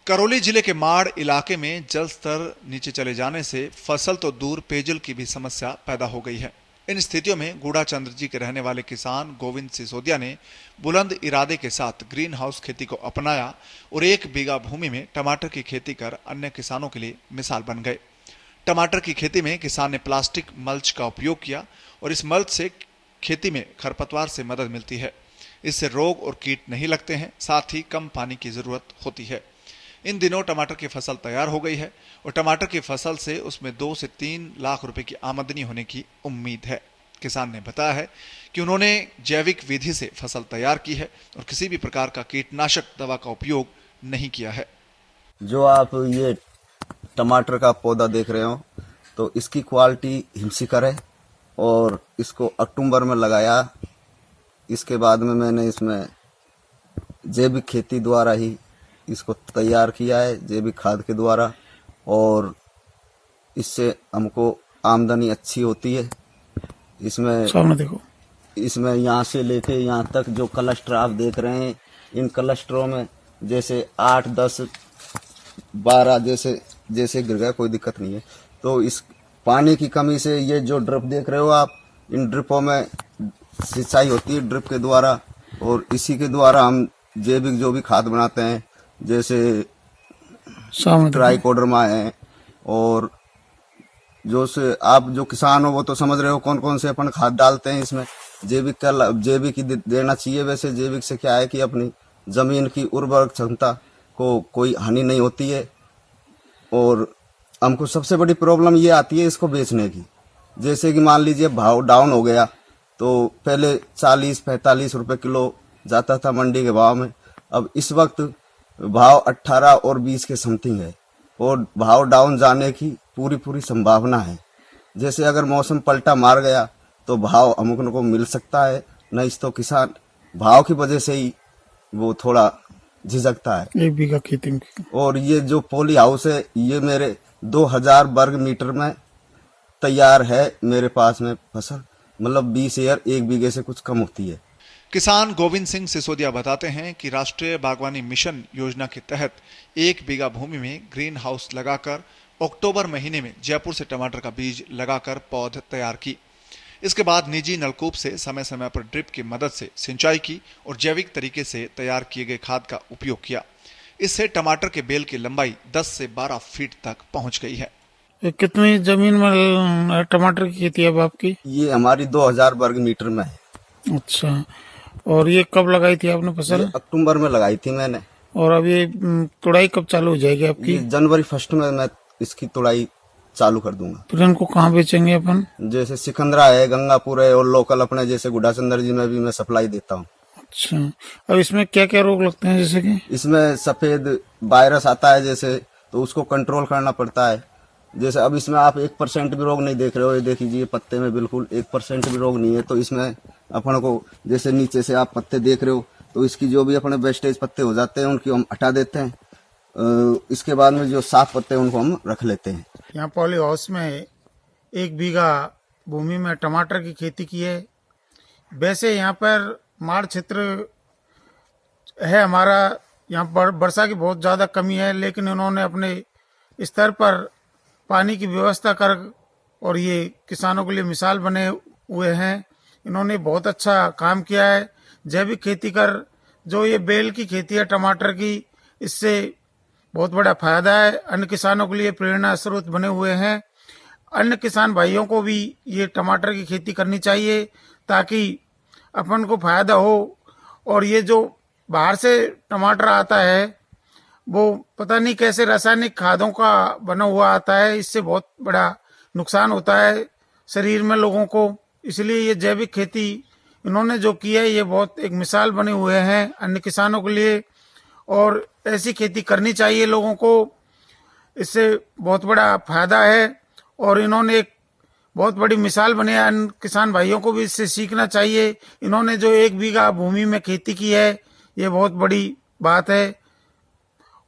करौली जिले के माड़ इलाके में जल स्तर नीचे चले जाने से फसल तो दूर पेयजल की भी समस्या पैदा हो गई है। इन स्थितियों में गूढ़ाचंद्र जी के रहने वाले किसान गोविंद सिसोदिया ने बुलंद इरादे के साथ ग्रीन हाउस खेती को अपनाया और 1 बीघा भूमि में टमाटर की खेती कर अन्य किसानों के लिए मिसाल बन गए। टमाटर की खेती में किसान ने प्लास्टिक मल्च का उपयोग किया और इस मल्च से खेती में खरपतवार से मदद मिलती है। इससे रोग और कीट नहीं लगते हैं, साथ ही कम पानी की जरूरत होती है। इन दिनों टमाटर की फसल तैयार हो गई है और टमाटर की फसल से उसमें 2 से 3 लाख रुपए की आमदनी होने की उम्मीद है। किसान ने बताया है कि उन्होंने जैविक विधि से फसल तैयार की है और किसी भी प्रकार का कीटनाशक दवा का उपयोग नहीं किया है। जो आप ये टमाटर का पौधा देख रहे हो तो इसकी क्वालिटी हिमशिखर है और इसको अक्टूबर में लगाया। इसके बाद में मैंने इसमें जैविक खेती द्वारा ही इसको तैयार किया है, जैविक खाद के द्वारा, और इससे हमको आमदनी अच्छी होती है। इसमें सामने देखो, इसमें यहाँ से लेके यहाँ तक जो क्लस्टर आप देख रहे हैं, इन क्लस्टरों में जैसे 8, 10, 12 जैसे गिर गया, कोई दिक्कत नहीं है। तो इस पानी की कमी से ये जो ड्रिप देख रहे हो आप, इन ड्रिपों में सिंचाई होती है ड्रिप के द्वारा, और इसी के द्वारा हम जैविक जो भी खाद बनाते हैं, जैसे ट्राइकोडर्मा है, और जो से आप जो किसान हो वो तो समझ रहे हो कौन कौन से अपन खाद डालते हैं इसमें। जैविक ही देना चाहिए। वैसे जैविक से क्या है कि अपनी जमीन की उर्वरक क्षमता को कोई हानि नहीं होती है, और हमको सबसे बड़ी प्रॉब्लम ये आती है इसको बेचने की। जैसे कि मान लीजिए भाव डाउन हो गया तो पहले 40-45 रुपए किलो जाता था मंडी के भाव में, अब इस वक्त भाव 18 और 20 के समथिंग है, और भाव डाउन जाने की पूरी संभावना है। जैसे अगर मौसम पलटा मार गया तो भाव अमुक को मिल सकता है, नहीं तो किसान भाव की वजह से ही वो थोड़ा झिझकता है। 1 बीघा खेती में। और ये जो पॉली हाउस है ये मेरे 2000 वर्ग मीटर में तैयार है मेरे पास में फसल, मतलब 20 एयर 1 बीघे से कुछ कम होती है। किसान गोविंद सिंह सिसोदिया बताते हैं कि राष्ट्रीय बागवानी मिशन योजना के तहत 1 बीघा भूमि में ग्रीन हाउस लगाकर अक्टूबर महीने में जयपुर से टमाटर का बीज लगाकर पौध तैयार की। इसके बाद निजी नलकूप से समय समय पर ड्रिप की मदद से सिंचाई की और जैविक तरीके से तैयार किए गए खाद का उपयोग किया। इससे टमाटर के बेल की लंबाई 10 से 12 फीट तक पहुंच गई है। कितनी जमीन में टमाटर की खेती है अब आपकी? ये हमारी 2000 वर्ग मीटर में है। अच्छा, और ये कब लगाई थी आपने फसल? अक्टूबर में लगाई थी मैंने। और अब ये तुड़ाई कब चालू हो जाएगी आपकी? जनवरी 1 में मैं इसकी तुड़ाई चालू कर दूंगा। फिर इनको कहाँ बेचेंगे अपन? जैसे सिकंदरा है, गंगापुर है, और लोकल अपने जैसे गूढ़ाचंद्र जी में भी मैं सप्लाई देता हूँ। अच्छा, अब इसमें क्या क्या रोग लगते हैं? जैसे कि इसमें सफेद वायरस आता है जैसे, तो उसको कंट्रोल करना पड़ता है। जैसे अब इसमें आप 1% भी रोग नहीं देख रहे हो, ये देख लीजिए पत्ते में बिल्कुल 1% भी रोग नहीं है। तो इसमें अपन को जैसे नीचे से आप पत्ते देख रहे हो तो इसकी जो भी अपने वेस्टेज पत्ते हो जाते हैं उनकी हम हटा देते हैं। इसके बाद में जो साफ पत्ते उनको हम रख लेते हैं। यहाँ पॉली हाउस में 1 बीघा भूमि में टमाटर की खेती की है। वैसे यहाँ पर माड़ क्षेत्र है हमारा, यहाँ पर वर्षा की बहुत ज़्यादा कमी है, लेकिन इन्होंने अपने स्तर पर पानी की व्यवस्था कर और ये किसानों के लिए मिसाल बने हुए हैं। इन्होंने बहुत अच्छा काम किया है। जैविक खेती कर जो ये बेल की खेती है टमाटर की, इससे बहुत बड़ा फायदा है। अन्य किसानों के लिए प्रेरणा स्रोत बने हुए हैं। अन्य किसान भाइयों को भी ये टमाटर की खेती करनी चाहिए ताकि अपन को फायदा हो। और ये जो बाहर से टमाटर आता है वो पता नहीं कैसे रासायनिक खादों का बना हुआ आता है, इससे बहुत बड़ा नुकसान होता है शरीर में लोगों को। इसलिए ये जैविक खेती इन्होंने जो की है ये बहुत एक मिसाल बने हुए हैं अन्य किसानों के लिए, और ऐसी खेती करनी चाहिए लोगों को। इससे बहुत बड़ा फायदा है और इन्होंने एक बहुत बड़ी मिसाल बने है। अन्य किसान भाइयों को भी इससे सीखना चाहिए। इन्होंने जो 1 बीघा भूमि में खेती की है ये बहुत बड़ी बात है।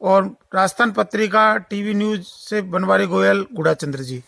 और राजस्थान पत्रिका, टीवी न्यूज से बनवारी गोयल, गूढ़ाचंद्र जी।